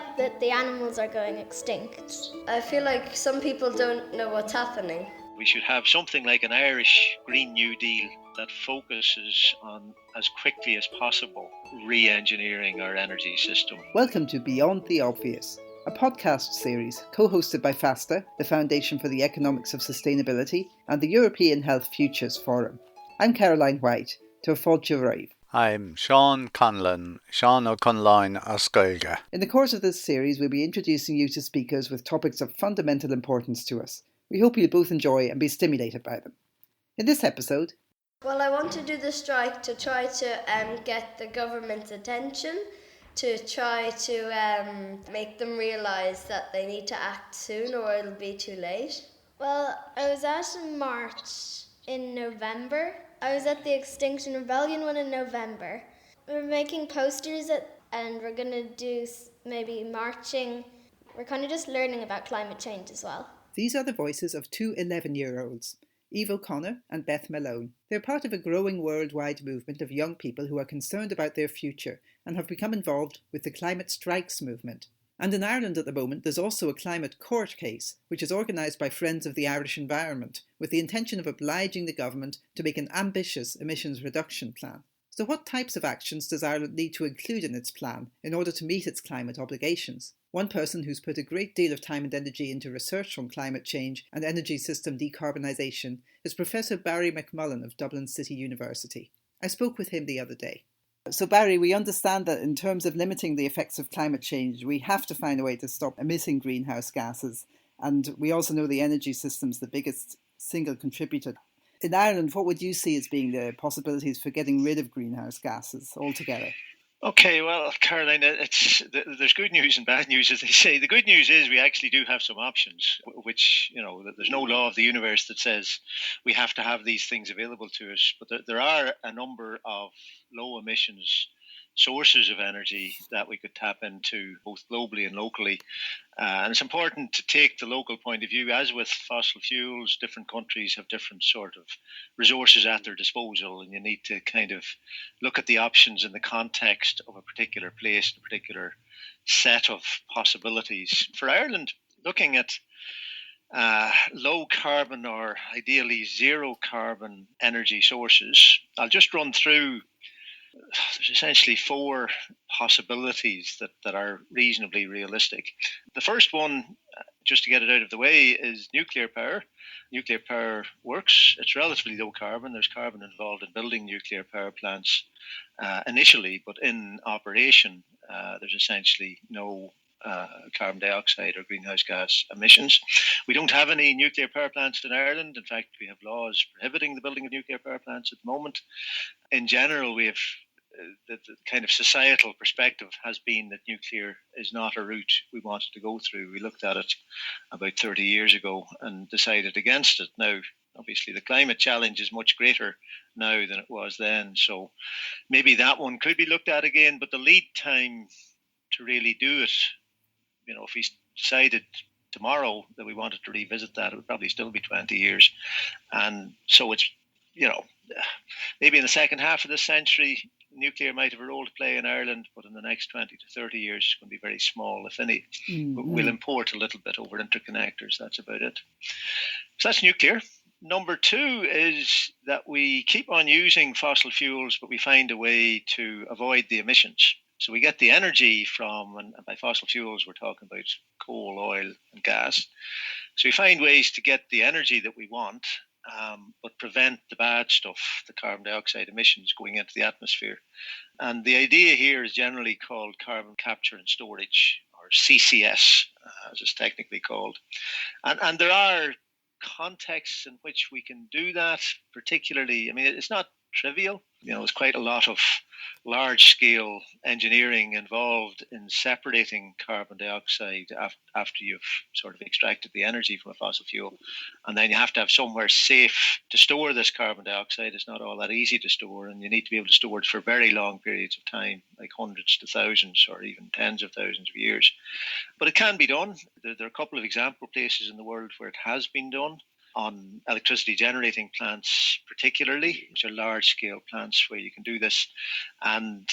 like that the animals are going extinct. I feel like some people don't know what's happening. We should have something like an Irish Green New Deal that focuses on, as quickly as possible, re-engineering our energy system. Welcome to Beyond the Obvious, a podcast series co-hosted by Feasta, the Foundation for the Economics of Sustainability, and the European Health Futures Forum. I'm Caroline White, to Fáilte Roimh. I'm Sean Conlon, Sean O'Connor Ascolga. In the course of this series, we'll be introducing you to speakers with topics of fundamental importance to us. We hope you'll both enjoy and be stimulated by them. In this episode... Well, I want to do the strike to try to get the government's attention, to try to make them realise that they need to act soon or it'll be too late. Well, I was at a march in November. I was at the Extinction Rebellion one in November. We're making posters and we're going to do maybe marching. We're kind of just learning about climate change as well. These are the voices of two 11-year-olds, Eve O'Connor and Beth Malone. They're part of a growing worldwide movement of young people who are concerned about their future and have become involved with the climate strikes movement. And in Ireland at the moment, there's also a climate court case, which is organised by Friends of the Irish Environment, with the intention of obliging the government to make an ambitious emissions reduction plan. So what types of actions does Ireland need to include in its plan in order to meet its climate obligations? One person who's put a great deal of time and energy into research on climate change and energy system decarbonisation is Professor Barry Mc Mullin of Dublin City University. I spoke with him the other day. So Barry, we understand that in terms of limiting the effects of climate change, we have to find a way to stop emitting greenhouse gases. And we also know the energy system's the biggest single contributor. In Ireland, what would you see as being the possibilities for getting rid of greenhouse gases altogether? Okay, well, Caroline, there's good news and bad news, as they say. The good news is we actually do have some options, which, there's no law of the universe that says we have to have these things available to us. But there are a number of low emissions sources of energy that we could tap into both globally and locally. And it's important to take the local point of view. As with fossil fuels, different countries have different sort of resources at their disposal, and you need to kind of look at the options in the context of a particular place, a particular set of possibilities. For Ireland, looking at low carbon or ideally zero carbon energy sources, I'll just run through. There's essentially four possibilities that are reasonably realistic. The first one, just to get it out of the way, is nuclear power. Nuclear power works. It's relatively low carbon. There's carbon involved in building nuclear power plants initially, but in operation, there's essentially no carbon dioxide or greenhouse gas emissions. We don't have any nuclear power plants in Ireland. In fact, we have laws prohibiting the building of nuclear power plants at the moment. In general, we have the kind of societal perspective has been that nuclear is not a route we wanted to go through. We looked at it about 30 years ago and decided against it. Now, obviously, the climate challenge is much greater now than it was then. So maybe that one could be looked at again, but the lead time to really do it, if we decided tomorrow that we wanted to revisit that, it would probably still be 20 years. And so it's, maybe in the second half of this century, nuclear might have a role to play in Ireland, but in the next 20 to 30 years, it's going to be very small, if any. Mm-hmm. We'll import a little bit over interconnectors. That's about it. So that's nuclear. Number two is that we keep on using fossil fuels, but we find a way to avoid the emissions. So we get the energy from, and by fossil fuels, we're talking about coal, oil, and gas. So we find ways to get the energy that we want, but prevent the bad stuff, the carbon dioxide emissions going into the atmosphere. And the idea here is generally called carbon capture and storage, or CCS, as it's technically called. And there are contexts in which we can do that, particularly, it's not trivial. There's quite a lot of large-scale engineering involved in separating carbon dioxide after you've sort of extracted the energy from a fossil fuel. And then you have to have somewhere safe to store this carbon dioxide. It's not all that easy to store, and you need to be able to store it for very long periods of time, like hundreds to thousands or even tens of thousands of years. But it can be done. There are a couple of example places in the world where it has been done. On electricity generating plants particularly, which are large-scale plants where you can do this. And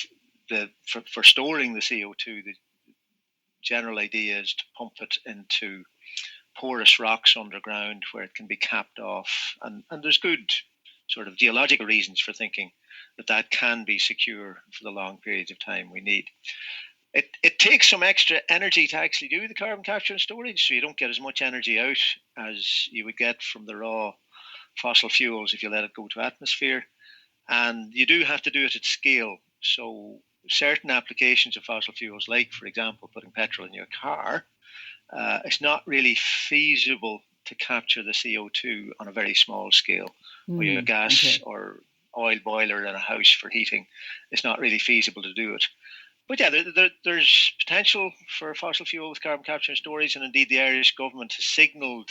for storing the CO2, general idea is to pump it into porous rocks underground where it can be capped off. And there's good sort of geological reasons for thinking that can be secure for the long periods of time we need. It takes some extra energy to actually do the carbon capture and storage, so you don't get as much energy out as you would get from the raw fossil fuels if you let it go to atmosphere. And you do have to do it at scale. So certain applications of fossil fuels, like, for example, putting petrol in your car, it's not really feasible to capture the CO2 on a very small scale. Or your gas or oil boiler in a house for heating, it's not really feasible to do it. But yeah, there's potential for fossil fuel with carbon capture and storage, and indeed the Irish government has signalled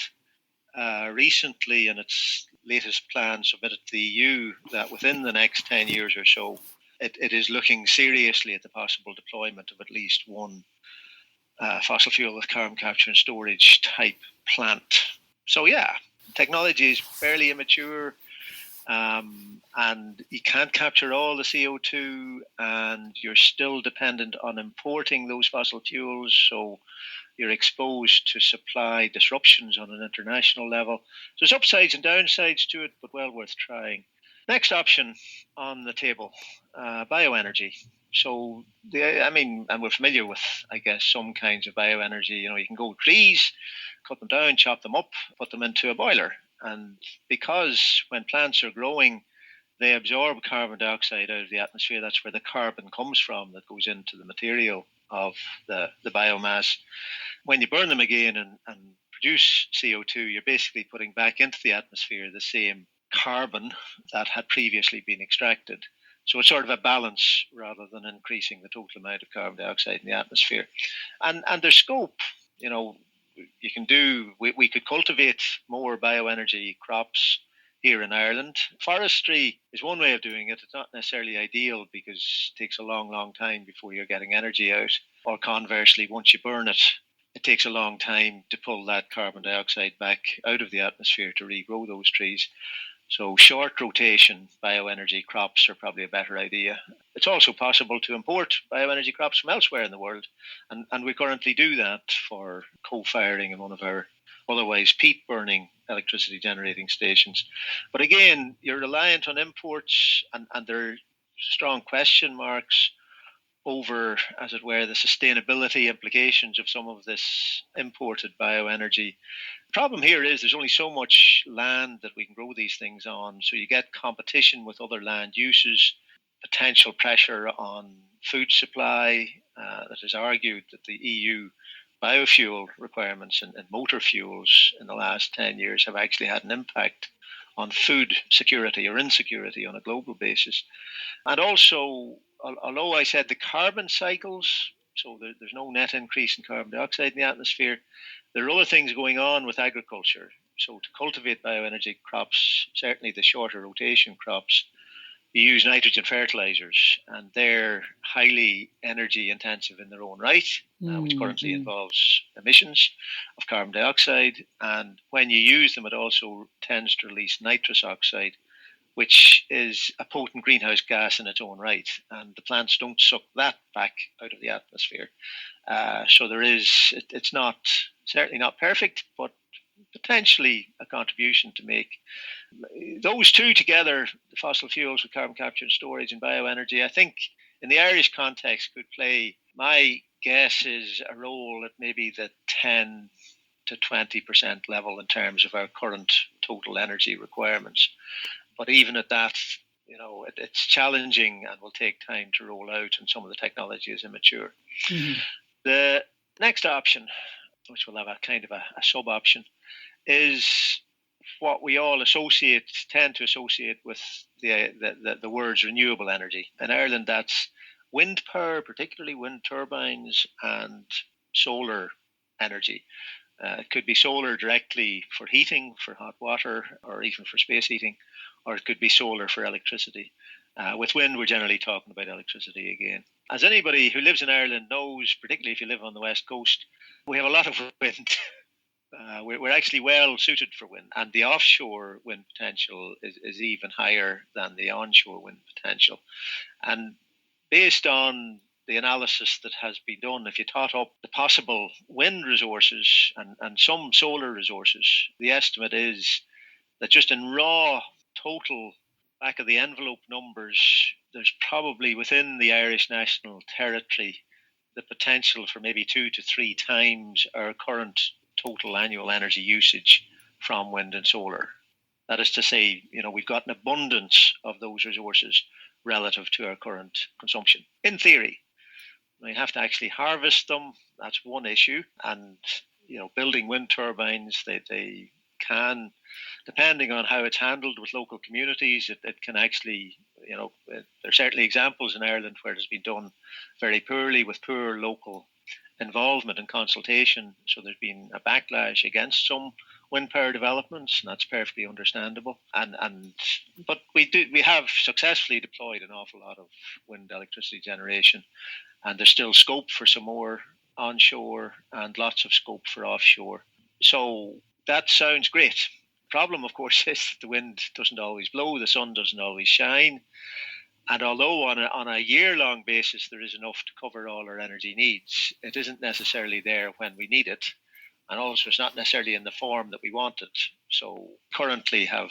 recently in its latest plan submitted to the EU that within the next 10 years or so, it is looking seriously at the possible deployment of at least one fossil fuel with carbon capture and storage type plant. So yeah, technology is fairly immature. And you can't capture all the CO2, and you're still dependent on importing those fossil fuels, so you're exposed to supply disruptions on an international level. So there's upsides and downsides to it, but well worth trying. Next option on the table, bioenergy. So, and we're familiar with, I guess, some kinds of bioenergy. You can go trees, cut them down, chop them up, put them into a boiler. And because when plants are growing, they absorb carbon dioxide out of the atmosphere. That's where the carbon comes from that goes into the material of the biomass. When you burn them again and produce CO2, you're basically putting back into the atmosphere the same carbon that had previously been extracted. So it's sort of a balance rather than increasing the total amount of carbon dioxide in the atmosphere. And there's scope, you can we could cultivate more bioenergy crops here in Ireland. Forestry is one way of doing it. It's not necessarily ideal because it takes a long, long time before you're getting energy out. Or conversely, once you burn it, it takes a long time to pull that carbon dioxide back out of the atmosphere to regrow those trees. So short rotation bioenergy crops are probably a better idea. It's also possible to import bioenergy crops from elsewhere in the world. And we currently do that for co-firing in one of our otherwise peat-burning electricity generating stations. But again, you're reliant on imports, and there are strong question marks over, as it were, the sustainability implications of some of this imported bioenergy. The problem here is there's only so much land that we can grow these things on, so you get competition with other land uses, potential pressure on food supply. That has argued that the EU biofuel requirements and motor fuels in the last 10 years have actually had an impact on food security or insecurity on a global basis. And also, although I said the carbon cycles, so there's no net increase in carbon dioxide in the atmosphere, there are other things going on with agriculture. So to cultivate bioenergy crops, certainly the shorter rotation crops, you use nitrogen fertilizers, and they're highly energy intensive in their own right, which currently involves emissions of carbon dioxide. And when you use them, it also tends to release nitrous oxide, which is a potent greenhouse gas in its own right. And the plants don't suck that back out of the atmosphere. So it's certainly not perfect, but potentially a contribution to make. Those two together, the fossil fuels with carbon capture and storage and bioenergy, I think in the Irish context could play, my guess is, a role at maybe the 10 to 20% level in terms of our current total energy requirements. But even at that, it's challenging and will take time to roll out, and some of the technology is immature. Mm-hmm. The next option, which will have a kind of a sub-option, is what we all tend to associate with the words renewable energy. In Ireland, that's wind power, particularly wind turbines, and solar energy. It could be solar directly for heating, for hot water, or even for space heating, or it could be solar for electricity. With wind, we're generally talking about electricity again. As anybody who lives in Ireland knows, particularly if you live on the west coast, we have a lot of wind. We're actually well suited for wind, and the offshore wind potential is even higher than the onshore wind potential. And based on the analysis that has been done, if you tot up the possible wind resources and some solar resources, the estimate is that just in raw total back of the envelope numbers, there's probably within the Irish National Territory the potential for maybe 2 to 3 times our current total annual energy usage from wind and solar. That is to say, we've got an abundance of those resources relative to our current consumption, in theory. You have to actually harvest them. That's one issue. And, building wind turbines, they can, depending on how it's handled with local communities, it can actually, there's certainly examples in Ireland where it has been done very poorly with poor local involvement and consultation. So there's been a backlash against some wind power developments, and that's perfectly understandable. But we have successfully deployed an awful lot of wind electricity generation, and there's still scope for some more onshore and lots of scope for offshore. So that sounds great. The problem, of course, is that the wind doesn't always blow, the sun doesn't always shine. And although on a year-long basis there is enough to cover all our energy needs, it isn't necessarily there when we need it. And also it's not necessarily in the form that we want it. So currently have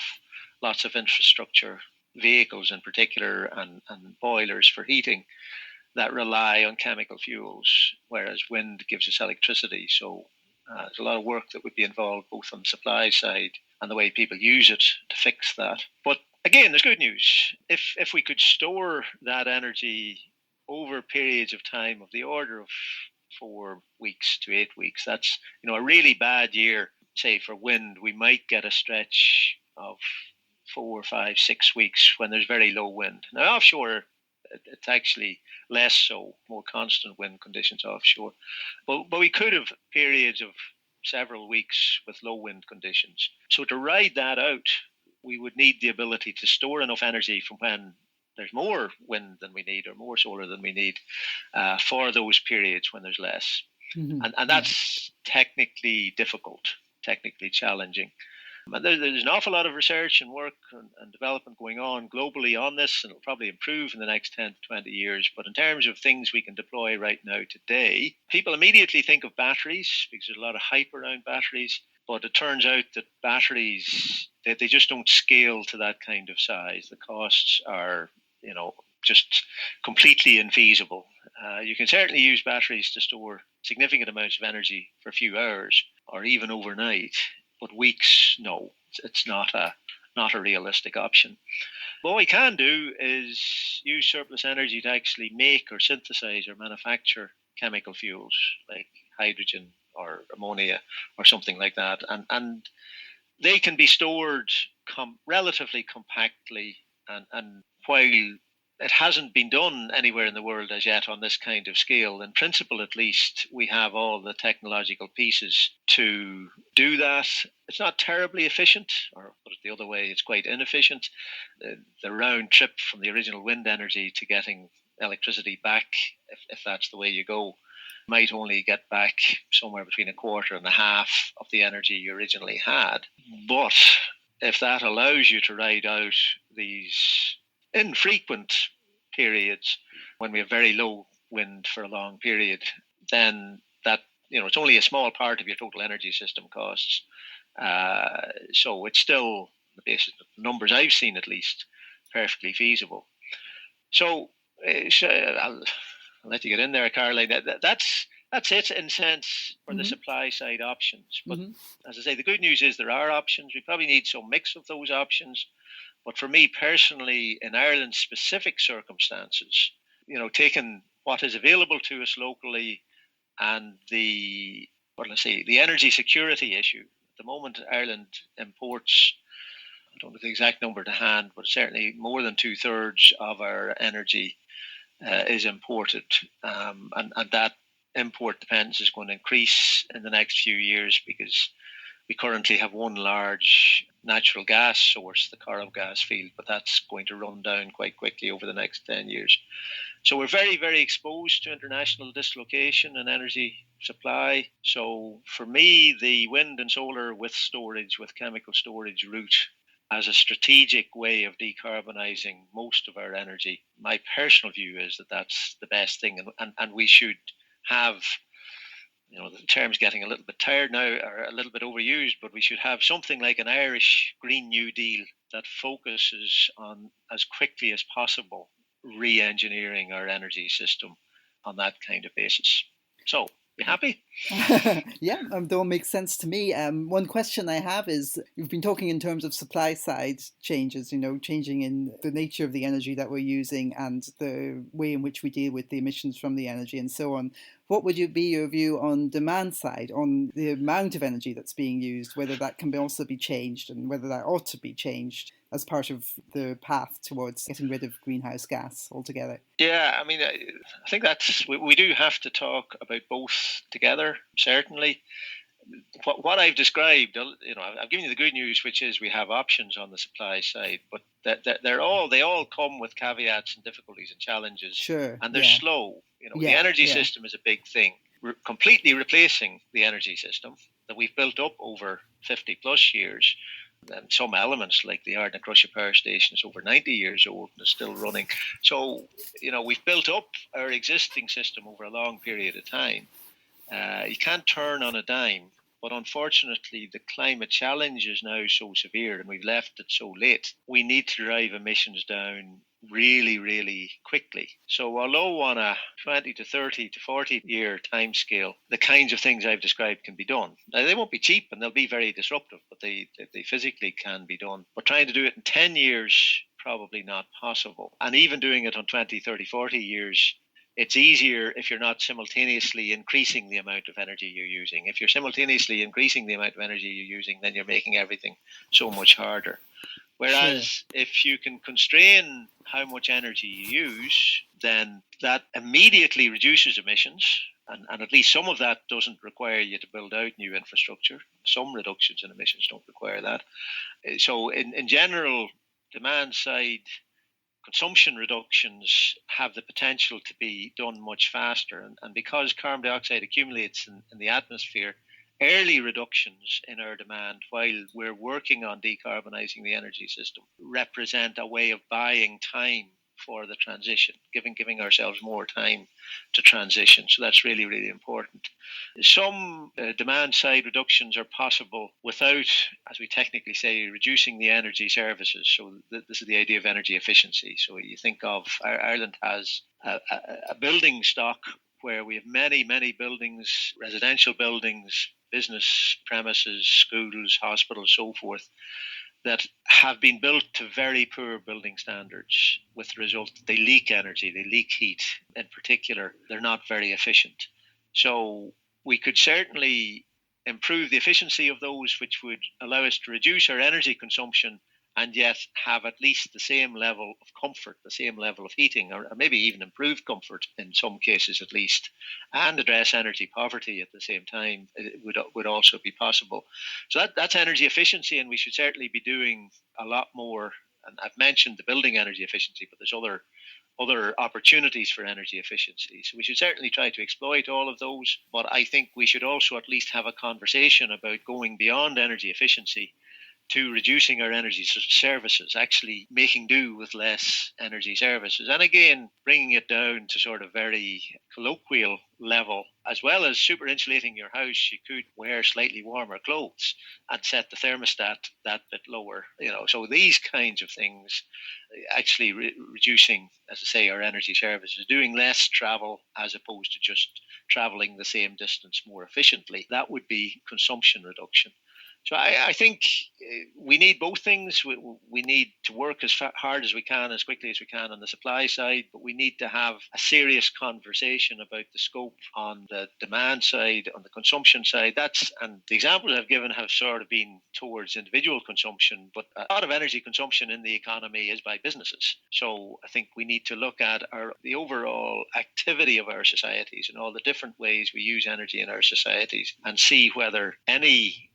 lots of infrastructure, vehicles in particular, and boilers for heating that rely on chemical fuels, whereas wind gives us electricity. So there's a lot of work that would be involved both on the supply side and the way people use it to fix that. But again, there's good news. If we could store that energy over periods of time of the order of 4 weeks to 8 weeks, that's a really bad year. Say for wind, we might get a stretch of 4, 5, 6 weeks when there's very low wind. Now offshore, it's actually less so, more constant wind conditions offshore. But we could have periods of several weeks with low wind conditions. So to ride that out, we would need the ability to store enough energy from when there's more wind than we need or more solar than we need for those periods when there's less. Mm-hmm. And that's technically difficult, technically challenging. And there's an awful lot of research and work and development going on globally on this, and it'll probably improve in the next 10 to 20 years. But in terms of things we can deploy right now today, people immediately think of batteries because there's a lot of hype around batteries. But it turns out that batteries, they just don't scale to that kind of size. The costs are, just completely infeasible. You can certainly use batteries to store significant amounts of energy for a few hours or even overnight. But weeks, no, it's not a realistic option. What we can do is use surplus energy to actually make or synthesize or manufacture chemical fuels like hydrogen or ammonia or something like that. And they can be stored relatively compactly. And while it hasn't been done anywhere in the world as yet on this kind of scale, in principle at least, we have all the technological pieces to do that. It's not terribly efficient, or put it the other way, it's quite inefficient. The round trip from the original wind energy to getting electricity back, if that's the way you go, might only get back somewhere between a quarter and a half of the energy you originally had. But if that allows you to ride out these infrequent periods when we have very low wind for a long period, then that, it's only a small part of your total energy system costs. So it's still, the basis of the numbers I've seen at least, perfectly feasible. So I'll let you get in there, Caroline. That's it in a sense for the supply side options. But as I say, the good news is there are options. We probably need some mix of those options. But for me personally, in Ireland's specific circumstances, taking what is available to us locally and the energy security issue. At the moment, Ireland imports, I don't know the exact number to hand, but certainly more than 2/3 of our energy is imported. And that import dependence is going to increase in the next few years because we currently have one large natural gas source, the Corrib gas field, but that's going to run down quite quickly over the next 10 years. So we're very, very exposed to international dislocation and energy supply. So for me, the wind and solar with storage, with chemical storage route as a strategic way of decarbonising most of our energy. My personal view is that that's the best thing, and we should have, the term's getting a little bit tired now, or a little bit overused, but we should have something like an Irish Green New Deal that focuses on, as quickly as possible, re-engineering our energy system on that kind of basis. So, you happy? Yeah, that all makes sense to me. One question I have is, you've been talking in terms of supply side changes, changing in the nature of the energy that we're using and the way in which we deal with the emissions from the energy and so on. What would be your view on demand side, on the amount of energy that's being used, whether that can also be changed and whether that ought to be changed as part of the path towards getting rid of greenhouse gas altogether? Yeah, I think we do have to talk about both together, certainly. What I've described, I've given you the good news, which is we have options on the supply side, but they all come with caveats and difficulties and challenges. Sure. And they're slow. The energy system is a big thing. Completely replacing the energy system that we've built up over 50 plus years. And some elements like the Ardnacrusha power station is over 90 years old and is still running. So, we've built up our existing system over a long period of time. You can't turn on a dime, but unfortunately the climate challenge is now so severe and we've left it so late. We need to drive emissions down really, really quickly. So although on a 20 to 30 to 40 year timescale, the kinds of things I've described can be done. Now, they won't be cheap and they'll be very disruptive, but they physically can be done. But trying to do it in 10 years, probably not possible. And even doing it on 20, 30, 40 years, it's easier if you're not simultaneously increasing the amount of energy you're using. If you're simultaneously increasing the amount of energy you're using, then you're making everything so much harder. Whereas if you can constrain how much energy you use, then that immediately reduces emissions. And at least some of that doesn't require you to build out new infrastructure. Some reductions in emissions don't require that. So in general, demand side consumption reductions have the potential to be done much faster. And because carbon dioxide accumulates in the atmosphere, early reductions in our demand while we're working on decarbonising the energy system represent a way of buying time for the transition, giving ourselves more time to transition. So that's really, really important. Some demand side reductions are possible without, as we technically say, reducing the energy services. So this is the idea of energy efficiency. So you think of Ireland has a building stock where we have many, many buildings, residential buildings, business premises, schools, hospitals, so forth, that have been built to very poor building standards, with the result that they leak energy, they leak heat in particular. They're not very efficient. So we could certainly improve the efficiency of those, which would allow us to reduce our energy consumption and yet have at least the same level of comfort, the same level of heating, or maybe even improved comfort in some cases at least, and address energy poverty at the same time. It would also be possible. So that's energy efficiency, and we should certainly be doing a lot more. And I've mentioned the building energy efficiency, but there's other opportunities for energy efficiency. So we should certainly try to exploit all of those. But I think we should also at least have a conversation about going beyond energy efficiency to reducing our energy services, actually making do with less energy services. And again, bringing it down to sort of very colloquial level. As well as super insulating your house, you could wear slightly warmer clothes and set the thermostat that bit lower. So these kinds of things, actually reducing, as I say, our energy services, doing less travel as opposed to just traveling the same distance more efficiently, that would be consumption reduction. So I think we need both things. We need to work as hard as we can, as quickly as we can on the supply side, but we need to have a serious conversation about the scope on the demand side, on the consumption side. And the examples I've given have sort of been towards individual consumption, but a lot of energy consumption in the economy is by businesses. So I think we need to look at the overall activity of our societies and all the different ways we use energy in our societies, and see whether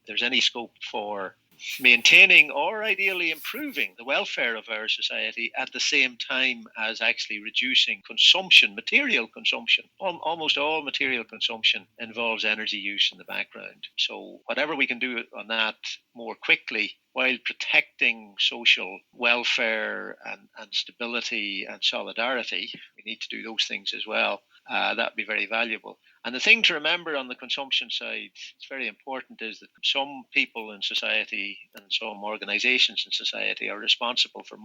there's any scope for maintaining or ideally improving the welfare of our society at the same time as actually reducing consumption, material consumption. Almost all material consumption involves energy use in the background. So whatever we can do on that more quickly while protecting social welfare and stability and solidarity. We need to do those things as well. That'd be very valuable. And the thing to remember on the consumption side, it's very important, is that some people in society and some organizations in society are responsible for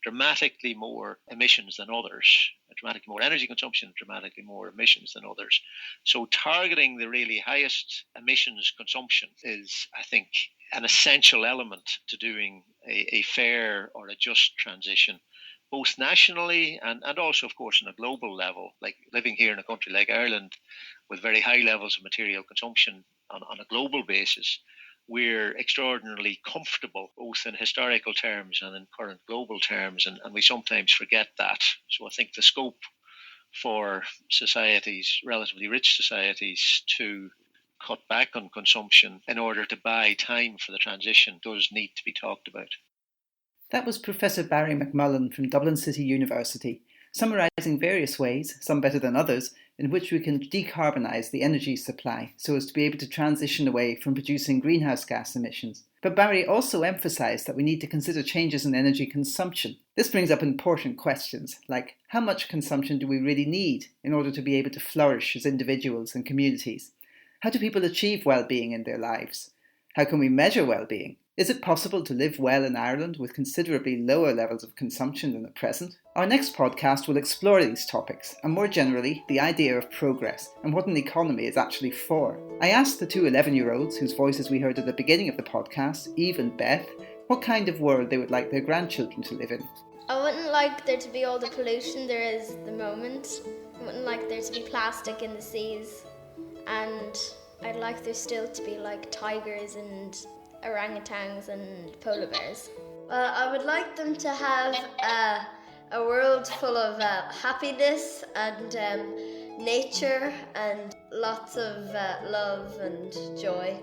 dramatically more emissions than others, dramatically more energy consumption, dramatically more emissions than others. So targeting the really highest emissions consumption is, I think, an essential element to doing a fair or a just transition, both nationally and also, of course, on a global level. Like living here in a country like Ireland with very high levels of material consumption on a global basis, we're extraordinarily comfortable, both in historical terms and in current global terms, and we sometimes forget that. So I think the scope for societies, relatively rich societies, to cut back on consumption in order to buy time for the transition does need to be talked about. That was Professor Barry Mc Mullin from Dublin City University, summarising various ways, some better than others, in which we can decarbonise the energy supply so as to be able to transition away from producing greenhouse gas emissions. But Barry also emphasised that we need to consider changes in energy consumption. This brings up important questions, like how much consumption do we really need in order to be able to flourish as individuals and communities? How do people achieve well-being in their lives? How can we measure well-being? Is it possible to live well in Ireland with considerably lower levels of consumption than at present? Our next podcast will explore these topics, and more generally, the idea of progress and what an economy is actually for. I asked the two 11-year-olds, whose voices we heard at the beginning of the podcast, Eve and Beth, what kind of world they would like their grandchildren to live in. I wouldn't like there to be all the pollution there is at the moment. I wouldn't like there to be plastic in the seas. And I'd like there still to be like tigers and orangutans and polar bears. I would like them to have a world full of happiness and nature and lots of love and joy.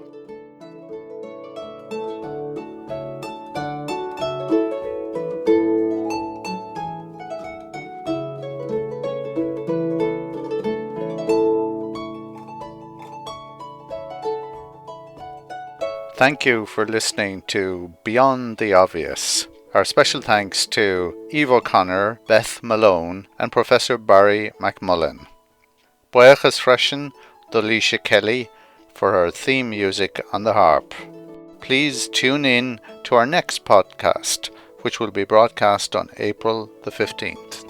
Thank you for listening to Beyond the Obvious. Our special thanks to Eve O'Connor, Beth Malone and Professor Barry Mc Mullin. Buíochas freisin d'Alicia Kelly for her theme music on the harp. Please tune in to our next podcast, which will be broadcast on April the 15th.